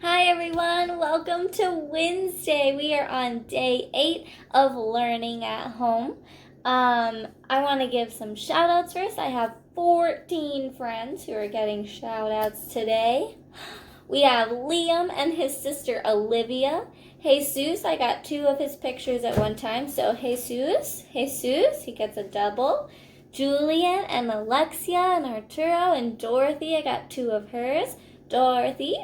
Hi everyone, welcome to Wednesday. We are on day 8 of learning at home. I want to give some shout outs first. I have 14 friends who are getting shout outs today. We have Liam and his sister Olivia. Jesus, I got 2 of his pictures at one time. So Jesus, he gets a double. Julian and Alexia and Arturo and Dorothy, I got 2 of hers. Dorothy.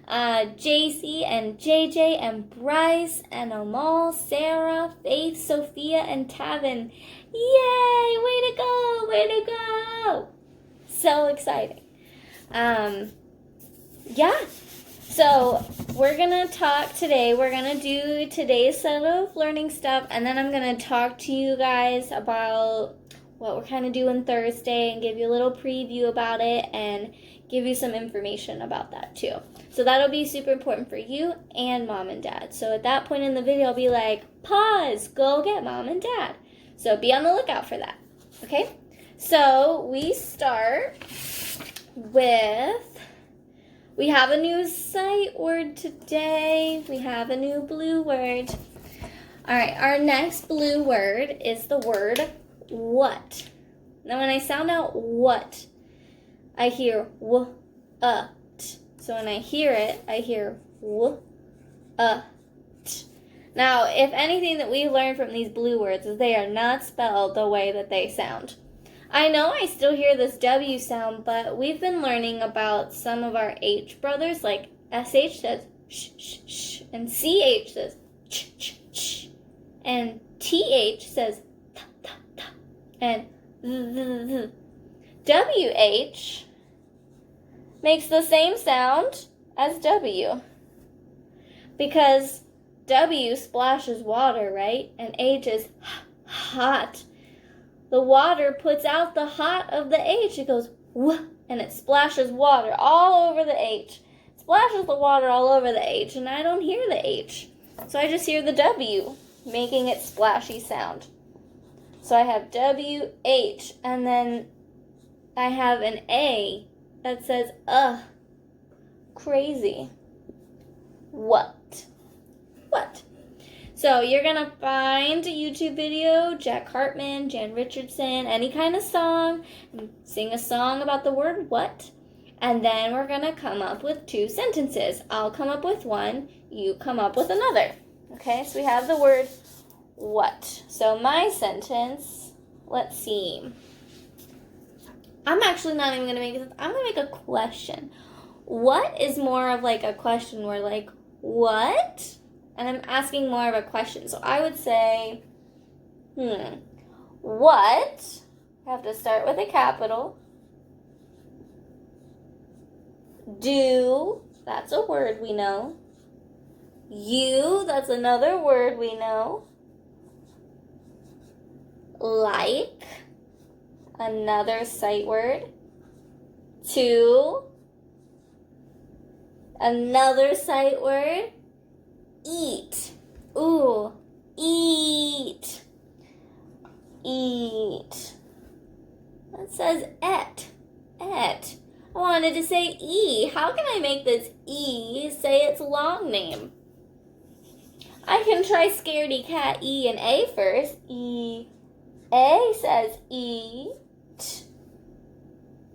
JC and JJ and Bryce and Amal, Sarah, Faith, Sophia, and Tavin. Yay! Way to go! So exciting. Yeah. So we're gonna talk today. We're gonna do today's set of learning stuff, and then I'm gonna talk to you guys about what we're kind of doing Thursday and give you a little preview about it and give you some information about that too. So that'll be super important for you and mom and dad. So at that point in the video, I'll be like, pause, go get mom and dad. So be on the lookout for that. Okay? So we start with, we have a new sight word today. We have a new blue word. All right, our next blue word is the word what. Now when I sound out what, I hear w, t. So when I hear it, I hear w, t. Now, if anything that we learned from these blue words is they are not spelled the way that they sound. I know I still hear this W sound, but we've been learning about some of our H brothers, like SH says sh, sh, sh, and CH says ch, ch, ch, and TH says ta, ta, ta, and th. WH makes the same sound as W because W splashes water, right? And H is hot. The water puts out the hot of the H. It goes wh, and it splashes water all over the H. It splashes the water all over the H, and I don't hear the H. So I just hear the W making its splashy sound. So I have WH, and then I have an A that says crazy. What? So you're going to find a YouTube video, Jack Hartman, Jan Richardson, any kind of song, sing a song about the word what, and then we're going to come up with 2 sentences. I'll come up with one, you come up with another. Okay, so we have the word what. So my sentence, let's see. I'm actually not even going to make it, I'm going to make a question. What is more of like a question where like, what? And I'm asking more of a question. So I would say, what? I have to start with a capital. Do, that's a word we know. You, that's another word we know. Like, another sight word. To, another sight word. Eat. Ooh, eat. That says et. I wanted to say E. How can I make this E say its long name? I can try scaredy cat E and A first. E. A says eat.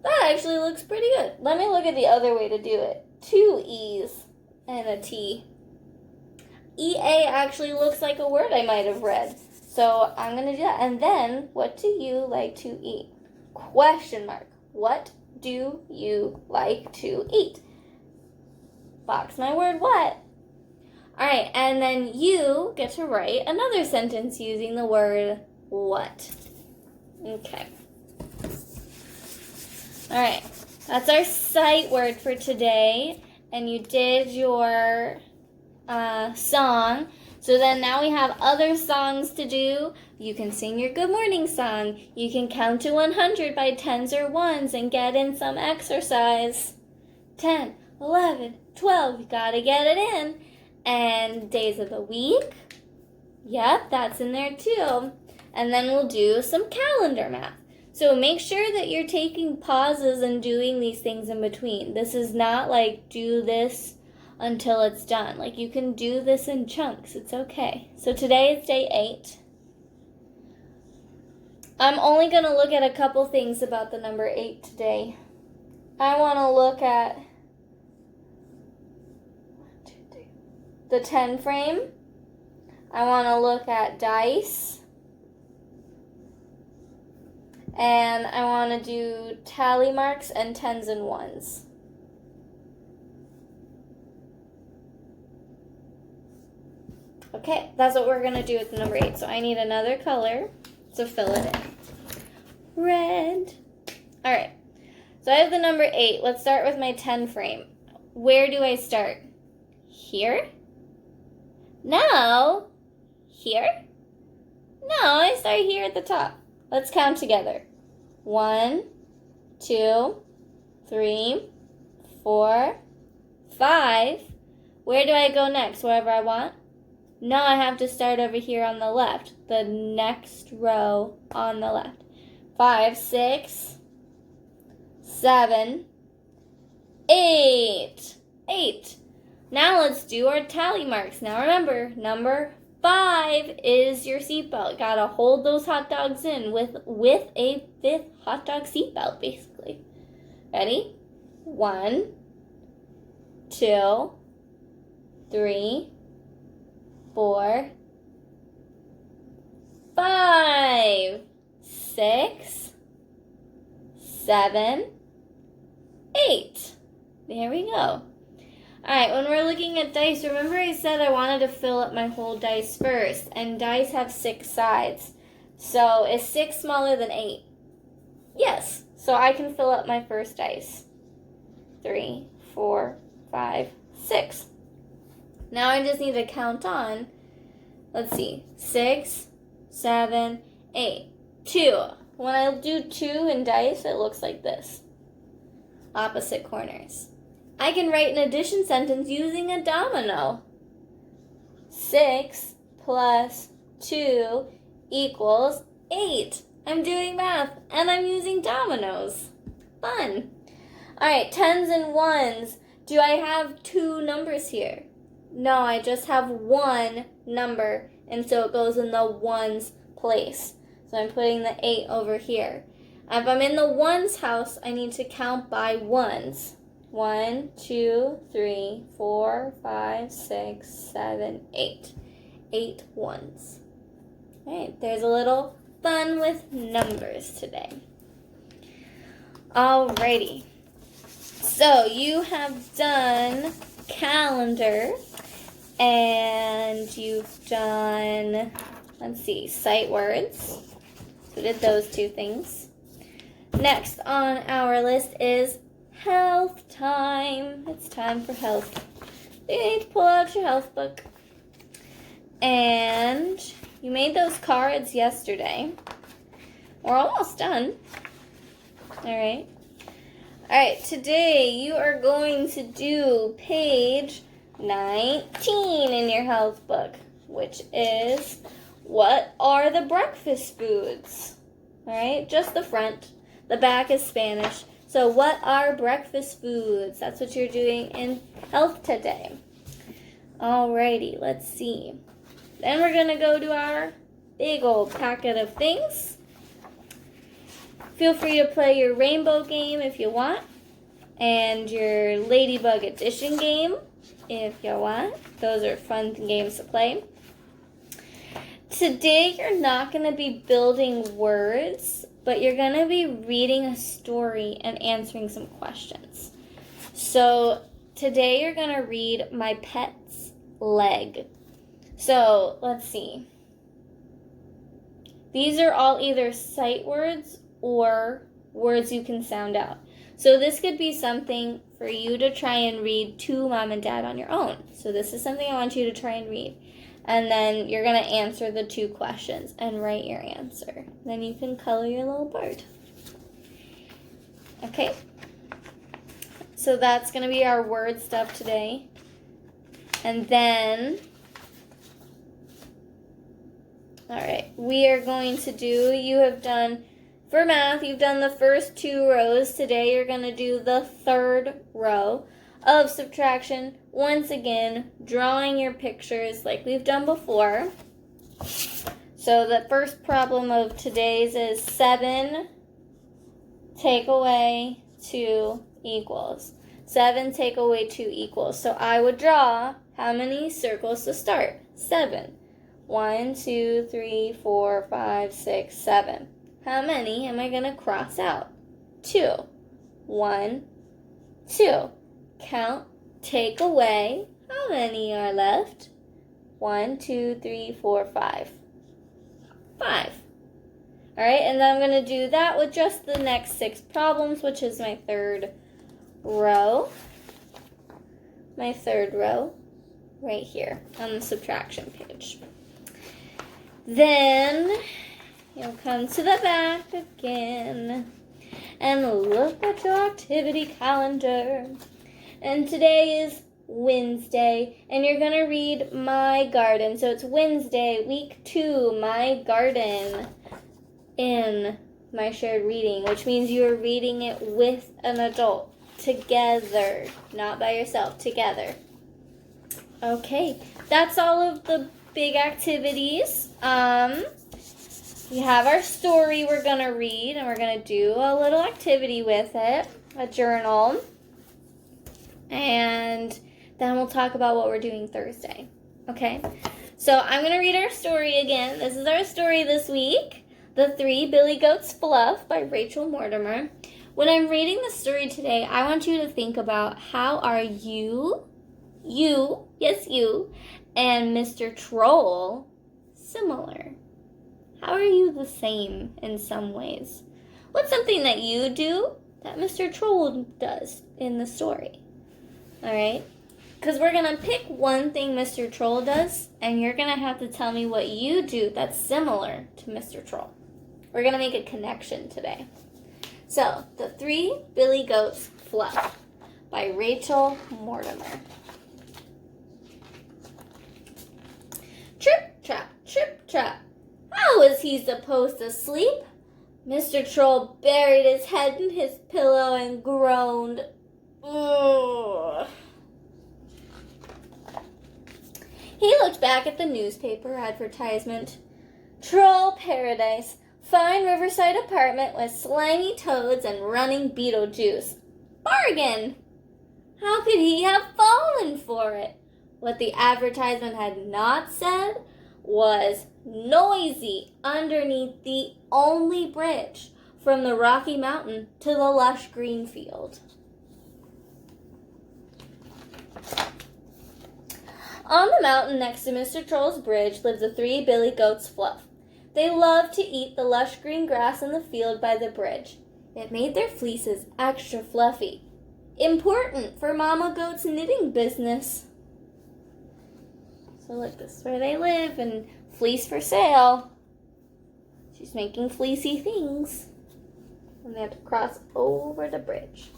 That actually looks pretty good. Let me look at the other way to do it. 2 E's and a T. EA actually looks like a word I might have read. So I'm going to do that. And then, what do you like to eat? Question mark. What do you like to eat? Box my word what. All right, and then you get to write another sentence using the word what. Okay. All right, that's our sight word for today. And you did your song. So then now we have other songs to do. You can sing your good morning song. You can count to 100 by 10s or 1s and get in some exercise. 10, 11, 12, you gotta get it in. And days of the week. Yep, that's in there too. And then we'll do some calendar math. So make sure that you're taking pauses and doing these things in between. This is not like do this until it's done. Like you can do this in chunks. It's okay. So today is day 8. I'm only going to look at a couple things about the number 8 today. I want to look at the 10 frame. I want to look at dice. And I want to do tally marks and 10s and 1s. Okay, that's what we're going to do with the number 8. So I need another color to fill it in. Red. All right. So I have the number 8. Let's start with my 10 frame. Where do I start? Here? No. Here? No, I start here at the top. Let's count together. 1, 2, 3, 4, 5. Where do I go next? Wherever I want? No, I have to start over here on the left. The next row on the left. 5, 6, 7, 8. 8. Now let's do our tally marks. Now remember, number 5 is your seatbelt. Gotta hold those hot dogs in with a 5th hot dog seatbelt, basically. Ready? 1, 2, 3, 4, 5, 6, 7, 8. There we go. Alright, when we're looking at dice, remember I said I wanted to fill up my whole dice first, and dice have 6 sides. So is 6 smaller than 8? Yes, so I can fill up my first dice. 3, 4, 5, 6. Now I just need to count on, let's see, 6, 7, 8, 2. When I do 2 in dice, it looks like this. Opposite corners. I can write an addition sentence using a domino. 6 plus 2 equals 8. I'm doing math, and I'm using dominoes. Fun. All right, 10s and 1s. Do I have 2 numbers here? No, I just have 1 number, and so it goes in the 1s place. So I'm putting the 8 over here. If I'm in the 1s house, I need to count by 1s. 1, 2, 3, 4, 5, 6, 7, 8. 8 ones. All right, there's a little fun with numbers today. Alrighty. So you have done calendar, and you've done, let's see, sight words. So did those 2 things. Next on our list is health time. It's time for health. You need to pull out your health book. And you made those cards yesterday. We're almost done. Alright. Alright, today you are going to do page 19 in your health book, which is, what are the breakfast foods? Alright, just the front. The back is Spanish. So what are breakfast foods? That's what you're doing in health today. Alrighty, let's see. Then we're going to go to our big old packet of things. Feel free to play your rainbow game if you want. And your ladybug addition game if you want. Those are fun games to play. Today you're not going to be building words, but you're going to be reading a story and answering some questions. So today you're going to read My Pet's Leg. So let's see. These are all either sight words or words you can sound out. So this could be something for you to try and read to mom and dad on your own. So this is something I want you to try and read. And then you're going to answer the 2 questions and write your answer. Then you can color your little bird. Okay. So that's going to be our word stuff today. And then, all right, we are going to do, you have done For math, you've done the first 2 rows. Today you're going to do the 3rd row of subtraction. Once again, drawing your pictures like we've done before. So the first problem of today's is 7 take away 2 equals. 7 take away 2 equals. So I would draw how many circles to start? 7. 1, 2, 3, 4, 5, 6, 7. How many am I going to cross out? 2. 1, 2. Count, take away. How many are left? 1, 2, 3, 4, 5. 5. All right, and then I'm going to do that with just the next 6 problems, which is my 3rd row. My 3rd row right here on the subtraction page. Then you'll come to the back again and look at your activity calendar. And today is Wednesday, and you're going to read My Garden. So it's Wednesday, week 2, My Garden, in my shared reading, which means you are reading it with an adult, together, not by yourself, together. Okay, that's all of the big activities. We have our story we're going to read, and we're going to do a little activity with it, a journal. And then we'll talk about what we're doing Thursday. Okay? So I'm going to read our story again. This is our story this week, The 3 Billy Goats Fluff by Rachel Mortimer. When I'm reading the story today, I want you to think about how are you, yes you, and Mr. Troll similar? How are you the same in some ways? What's something that you do that Mr. Troll does in the story? All right? Because we're going to pick one thing Mr. Troll does, and you're going to have to tell me what you do that's similar to Mr. Troll. We're going to make a connection today. So, The 3 Billy Goats Fluff by Rachel Mortimer. Trip, trap. How was he supposed to sleep? Mr. Troll buried his head in his pillow and groaned. Ugh. He looked back at the newspaper advertisement. Troll Paradise. Fine riverside apartment with slimy toads and running beetle juice. Bargain! How could he have fallen for it? What the advertisement had not said was noisy underneath the only bridge from the Rocky Mountain to the lush green field. On the mountain next to Mr. Troll's bridge lived the 3 Billy Goats Fluff. They loved to eat the lush green grass in the field by the bridge. It made their fleeces extra fluffy. Important for Mama Goat's knitting business. So look, this is where they live, and fleece for sale. She's making fleecy things. And they have to cross over the bridge.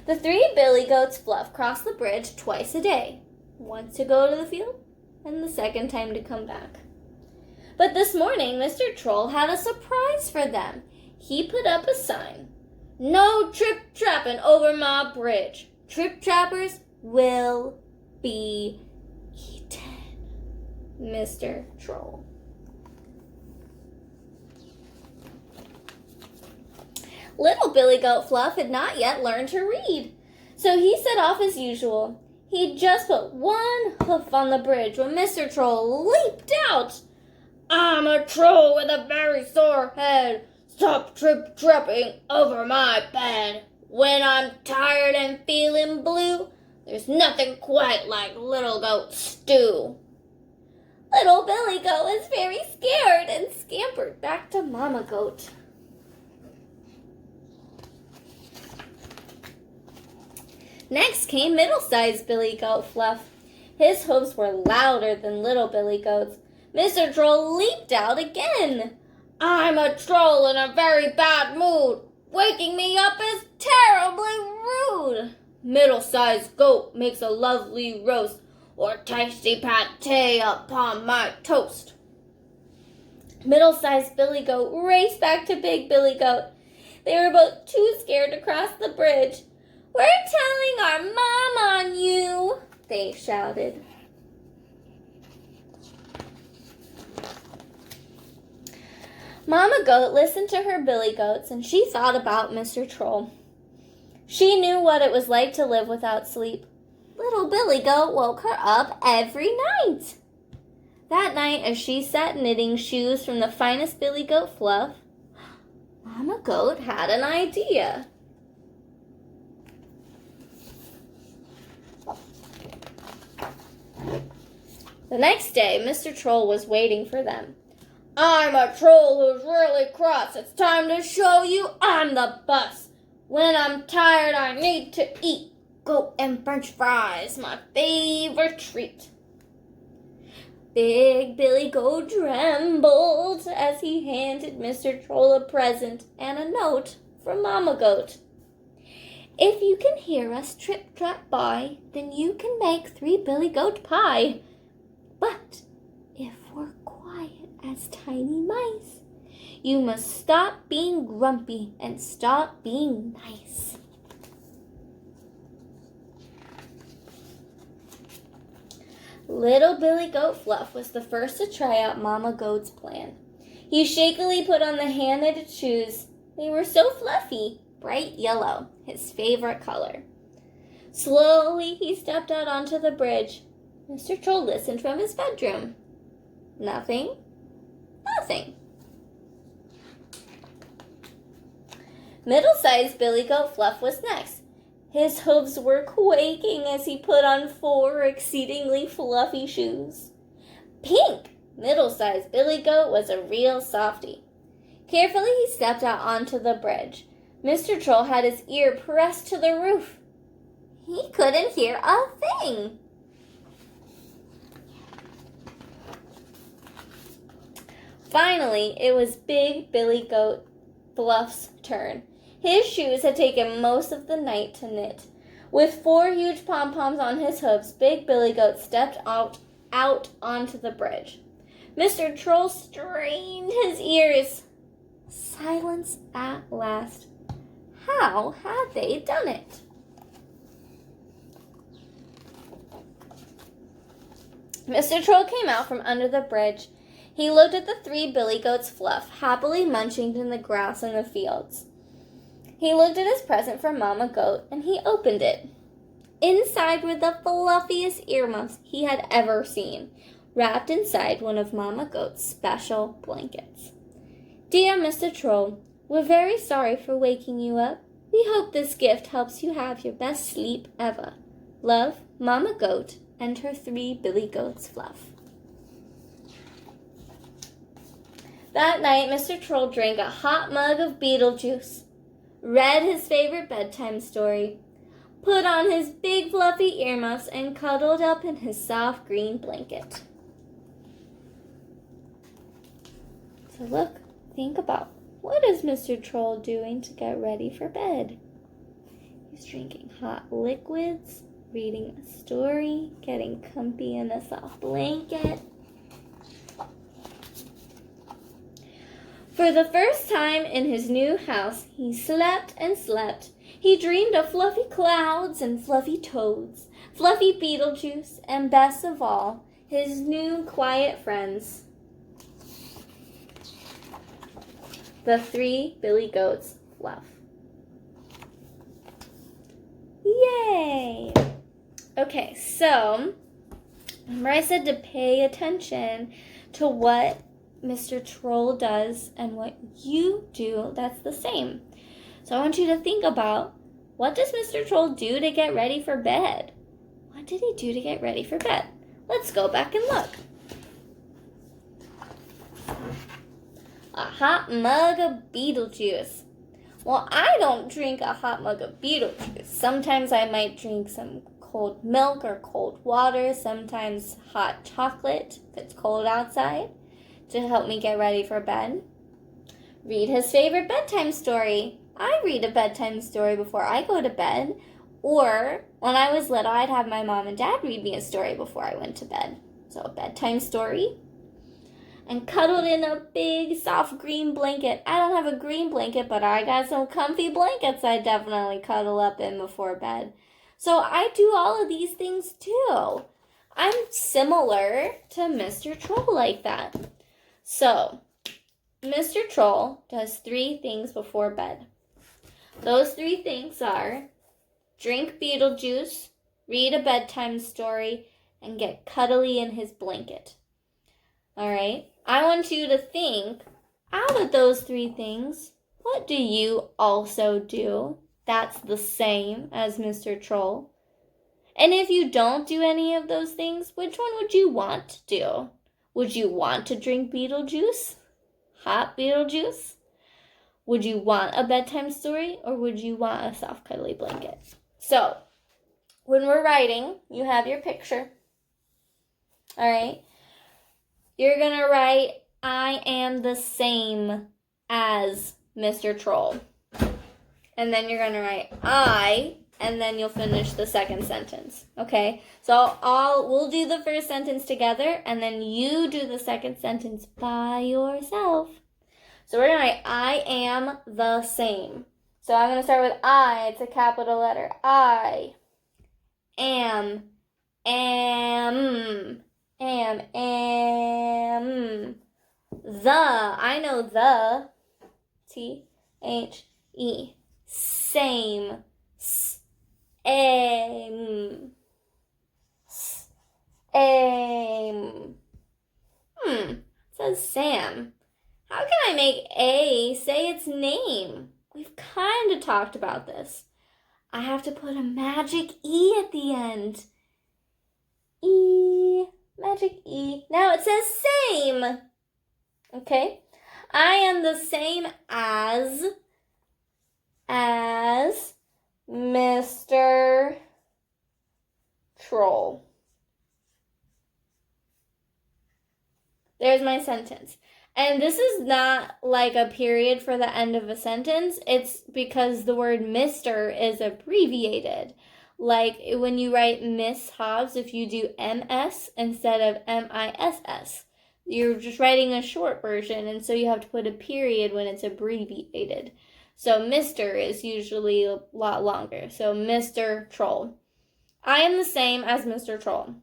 The 3 Billy Goats Fluff cross the bridge twice a day. Once to go to the field, and the second time to come back. But this morning, Mr. Troll had a surprise for them. He put up a sign. No trip-trapping over my bridge. Trip-trappers will be eaten. Mr. Troll. Little Billy Goat Fluff had not yet learned to read, so he set off as usual. He just put one hoof on the bridge when Mr. Troll leaped out. I'm a troll with a very sore head. Stop trip-trapping over my bed. When I'm tired and feeling blue, there's nothing quite like little goat stew. Little Billy Goat was very scared and scampered back to Mama Goat. Next came middle-sized Billy Goat Fluff. His hoofs were louder than little Billy Goat's. Mr. Troll leaped out again. I'm a troll in a very bad mood. Waking me up is terribly rude. Middle-sized goat makes a lovely roast or tasty pate upon my toast. Middle-sized Billy Goat raced back to Big Billy Goat. They were both too scared to cross the bridge. "We're telling our mom on you," they shouted. Mama Goat listened to her Billy Goats, and she thought about Mr. Troll. She knew what it was like to live without sleep. Little Billy Goat woke her up every night. That night, as she sat knitting shoes from the finest Billy Goat fluff, Mama Goat had an idea. The next day, Mr. Troll was waiting for them. "I'm a troll who's really cross. It's time to show you I'm the boss. When I'm tired, I need to eat goat and french fries, my favorite treat." Big Billy Goat trembled as he handed Mr. Troll a present and a note from Mama Goat. "If you can hear us trip-trap by, then you can make 3 Billy Goat pie. But if we're quiet as tiny mice, you must stop being grumpy and stop being nice." Little Billy Goat Fluff was the first to try out Mama Goat's plan. He shakily put on the hand-knitted shoes. They were so fluffy, bright yellow, his favorite color. Slowly he stepped out onto the bridge. Mr. Troll listened from his bedroom. Nothing. Nothing. Middle-sized Billy Goat Fluff was next. His hooves were quaking as he put on 4 exceedingly fluffy shoes. Pink, middle-sized Billy Goat was a real softy. Carefully he stepped out onto the bridge. Mr. Troll had his ear pressed to the roof. He couldn't hear a thing. Finally, it was Big Billy Goat Fluff's turn. His shoes had taken most of the night to knit. With 4 huge pom-poms on his hooves, Big Billy Goat stepped out onto the bridge. Mr. Troll strained his ears. Silence at last. How had they done it? Mr. Troll came out from under the bridge. He looked at the 3 Billy Goats Fluff, happily munching in the grass in the fields. He looked at his present from Mama Goat, and he opened it. Inside were the fluffiest earmuffs he had ever seen, wrapped inside one of Mama Goat's special blankets. "Dear Mr. Troll, we're very sorry for waking you up. We hope this gift helps you have your best sleep ever. Love, Mama Goat and her 3 Billy Goats Fluff." That night, Mr. Troll drank a hot mug of beetle juice, read his favorite bedtime story, put on his big fluffy earmuffs, and cuddled up in his soft green blanket. So think about, what is Mr. Troll doing to get ready for bed? He's drinking hot liquids, reading a story, getting comfy in a soft blanket. For the first time in his new house, he slept and slept. He dreamed of fluffy clouds and fluffy toads, fluffy Beetlejuice, and best of all, his new quiet friends, the 3 Billy Goats Fluff. Yay! Okay, so remember I said to pay attention to what Mr. Troll does and what you do that's the same. So I want you to think about, what does Mr. Troll do to get ready for bed? What did he do to get ready for bed? Let's go back and look. A hot mug of Beetlejuice. Well, I don't drink a hot mug of Beetlejuice. Sometimes I might drink some cold milk or cold water, sometimes hot chocolate if it's cold outside, to help me get ready for bed. Read his favorite bedtime story. I read a bedtime story before I go to bed. Or when I was little, I'd have my mom and dad read me a story before I went to bed. So a bedtime story. and cuddled in a big soft green blanket. I don't have a green blanket, but I got some comfy blankets I definitely cuddle up in before bed. So I do all of these things too. I'm similar to Mr. Troll like that. So, Mr. Troll does 3 things before bed. Those 3 things are drink Beetlejuice, read a bedtime story, and get cuddly in his blanket. All right? I want you to think, out of those 3 things, what do you also do that's the same as Mr. Troll? And if you don't do any of those things, which one would you want to do? Would you want to drink Beetlejuice? Hot Beetlejuice? Would you want a bedtime story, or would you want a soft cuddly blanket? So, when we're writing, you have your picture. All right? You're going to write, I am the same as Mr. Troll. And then you're going to write, I, and then you'll finish the second sentence. Okay? So we'll do the first sentence together, and then you do the second sentence by yourself. So we're going to write, I am the same. So I'm going to start with I. It's a capital letter. I am. The. I know the. T-H-E. Same. Aim. Aim. It says Sam. How can I make A say its name? We've kind of talked about this. I have to put a magic E at the end. E. Magic E. Now it says same. Okay? I am the same as Mr. Troll. There's my sentence. And this is not like a period for the end of a sentence. It's because the word Mr. is abbreviated. Like when you write Miss Hobbs, if you do MS instead of MISS, you're just writing a short version, and so you have to put a period when it's abbreviated. So Mr. is usually a lot longer. So Mr. Troll. I am the same as Mr. Troll.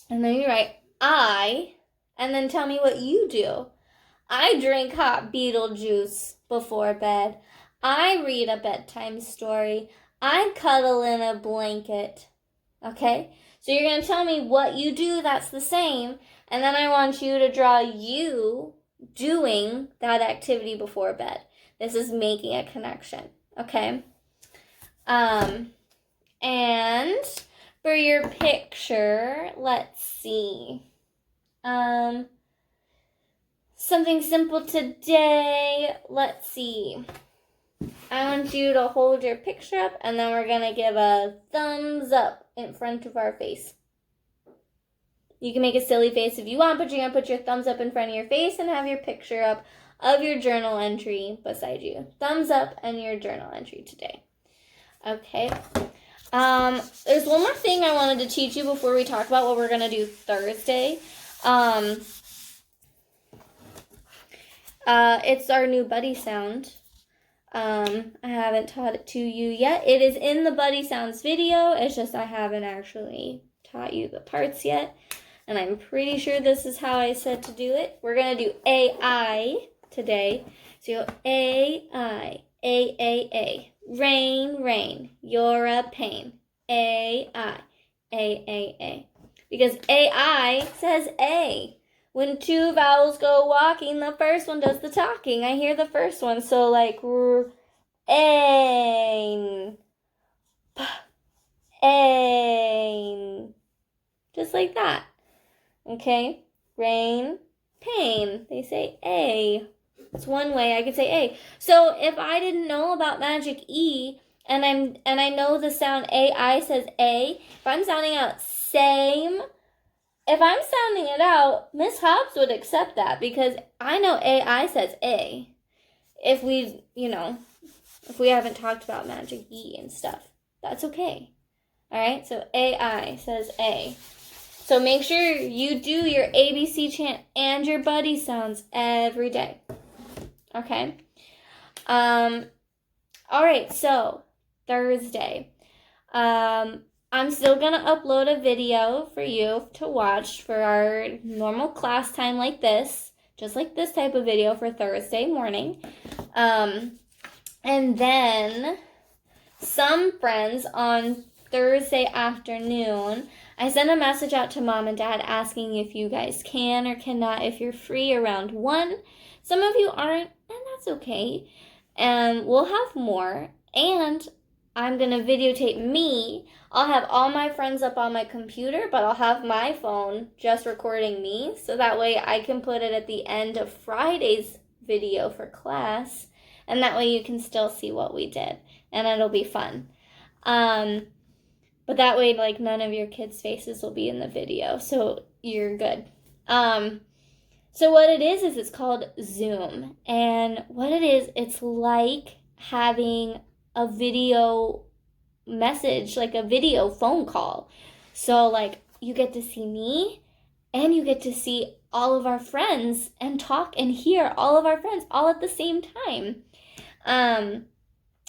And then you write I, and then tell me what you do. I drink hot Beetlejuice before bed. I read a bedtime story. I cuddle in a blanket. Okay? So you're going to tell me what you do that's the same, and then I want you to draw you doing that activity before bed. This is making a connection. Okay? And for your picture, let's see. Something simple today. Let's see. I want you to hold your picture up, and then we're going to give a thumbs up in front of our face. You can make a silly face if you want, but you're going to put your thumbs up in front of your face and have your picture up of your journal entry beside you. Thumbs up and your journal entry today. Okay. There's one more thing I wanted to teach you before we talk about what we're going to do Thursday. It's our new buddy sound. I haven't taught it to you yet. It is in the buddy sounds video. It's just I haven't actually taught you the parts yet. And I'm pretty sure this is how I said to do it. We're going to do AI today. So you go AI, A. Rain, rain, you're a pain. AI, A. Because AI says A. When 2 vowels go walking, the first one does the talking. I hear the first one. So like, ain, ain. Just like that. Okay? Rain, pain. They say A. It's one way I could say A. So if I didn't know about magic E, and I know the sound AI says A, if I'm sounding out same, if I'm sounding it out, Miss Hobbs would accept that because I know AI says A. If we haven't talked about magic E and stuff, that's okay. All right, so AI says A. So make sure you do your ABC chant and your buddy sounds every day. Okay? All right, so Thursday. I'm still going to upload a video for you to watch for our normal class time like this, just like this type of video for Thursday morning. And then some friends on Thursday afternoon, I sent a message out to Mom and Dad asking if you guys can or cannot, if you're free around 1. Some of you aren't, and that's okay. And we'll have more. And I'm going to videotape me. I'll have all my friends up on my computer, but I'll have my phone just recording me. So that way I can put it at the end of Friday's video for class. And that way you can still see what we did. And it'll be fun. But that way, like, none of your kids' faces will be in the video. So you're good. So what it is it's called Zoom. And what it is, it's like having a video message, like a video phone call. So, like, you get to see me and you get to see all of our friends and talk and hear all of our friends all at the same time.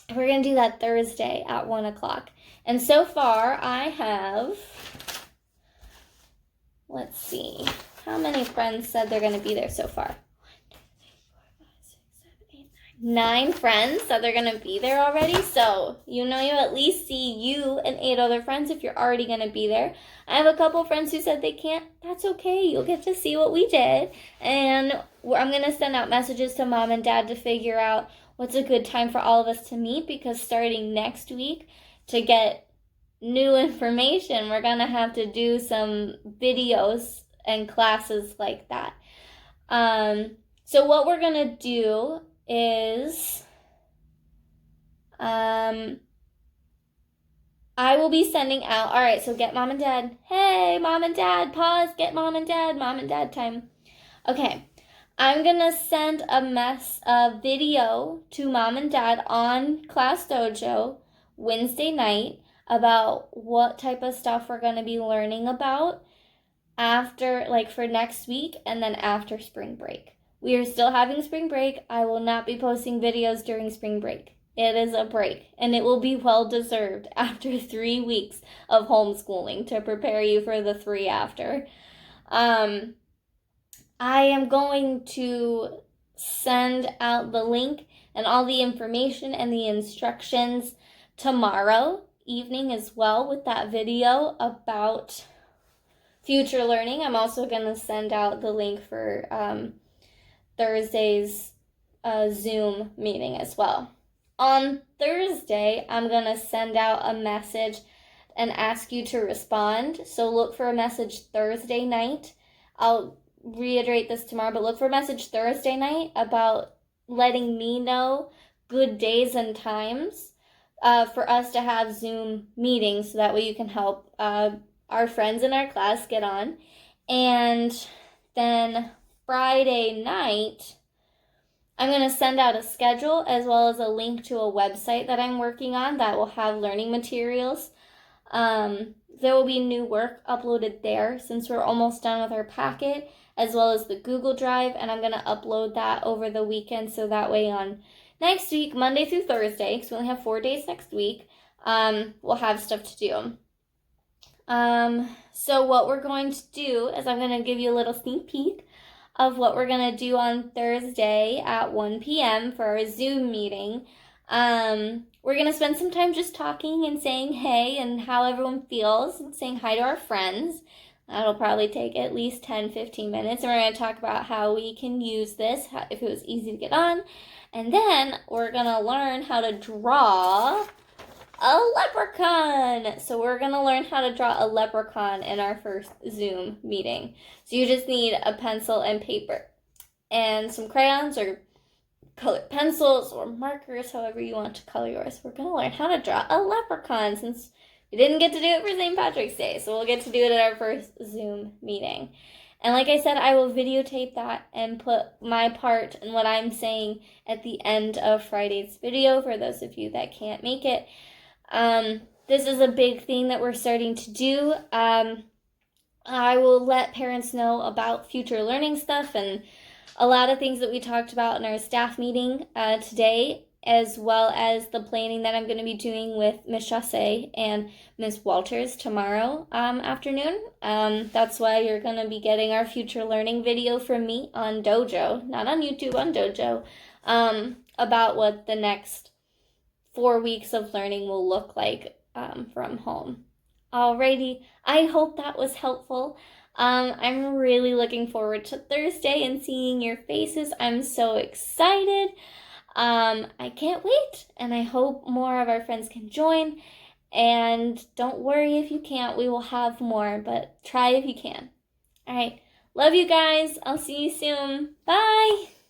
We're going to do that Thursday at 1 o'clock. And so far, I have, let's see, how many friends said they're going to be there so far? 9 friends said they're going to be there already. So, you at least see you and 8 other friends if you're already going to be there. I have a couple friends who said they can't. That's okay. You'll get to see what we did. And I'm going to send out messages to Mom and Dad to figure out what's a good time for all of us to meet, because starting next week, to get new information, we're going to have to do some videos and classes like that. So what we're going to do is I will be sending out, all right, so get Mom and Dad. Hey, Mom and Dad, pause, get Mom and Dad time. Okay, I'm going to send a video to Mom and Dad on Class Dojo Wednesday night about what type of stuff we're going to be learning about after, like, for next week and then after spring break. We are still having spring break. I will not be posting videos during spring break. It is a break, and it will be well deserved after 3 weeks of homeschooling to prepare you for the 3 after. I am going to send out the link and all the information and the instructions tomorrow evening as well with that video about future learning. I'm also going to send out the link for Thursday's Zoom meeting as well. On Thursday, I'm going to send out a message and ask you to respond. So look for a message Thursday night. I'll reiterate this tomorrow, but look for a message Thursday night about letting me know good days and times for us to have Zoom meetings, so that way you can help our friends in our class get on. And then Friday night, I'm going to send out a schedule as well as a link to a website that I'm working on that will have learning materials. There will be new work uploaded there since we're almost done with our packet, as well as the Google Drive, and I'm going to upload that over the weekend, so that way on next week, Monday through Thursday, because we only have 4 days next week, we'll have stuff to do. So what we're going to do is I'm going to give you a little sneak peek of what we're going to do on Thursday at 1 p.m. for our Zoom meeting. We're going to spend some time just talking and saying hey and how everyone feels and saying hi to our friends. That'll probably take at least 10-15 minutes. And we're going to talk about how we can use this, if it was easy to get on. And then we're going to learn how to draw a leprechaun. So we're going to learn how to draw a leprechaun in our first Zoom meeting. So you just need a pencil and paper and some crayons or colored pencils or markers, however you want to color yours. We're going to learn how to draw a leprechaun since we didn't get to do it for St. Patrick's Day. So we'll get to do it at our first Zoom meeting. And like I said, I will videotape that and put my part and what I'm saying at the end of Friday's video for those of you that can't make it. This is a big thing that we're starting to do. I will let parents know about future learning stuff and a lot of things that we talked about in our staff meeting today, as well as the planning that I'm going to be doing with Miss Chasse and Miss Walters tomorrow afternoon. That's why you're going to be getting our future learning video from me on Dojo, not on YouTube, on Dojo, about what the next 4 weeks of learning will look like from home. Alrighty, I hope that was helpful. I'm really looking forward to Thursday and seeing your faces. I'm so excited. I can't wait, and I hope more of our friends can join. And don't worry if you can't, we will have more, but try if you can. All right, love you guys. I'll see you soon. Bye.